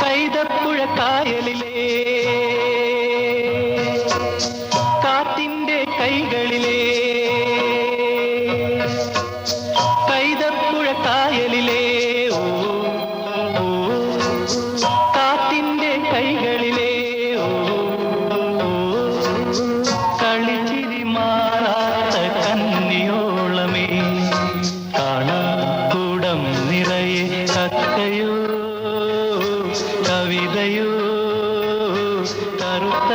കൈതപ്പുഴ കായലിലെ കാറ്റിന്റെ കൈകളിലെ കൈതപ്പുഴ കായലിലെ ഓ ഓ കാറ്റിന്റെ കൈകളിലെ ഓ കളിച്ചിരി മാറാത്ത കന്നിയോളമേ കാണാക്കൂടം നിറയെ കക്കയോ കവിതയോ കറുത്ത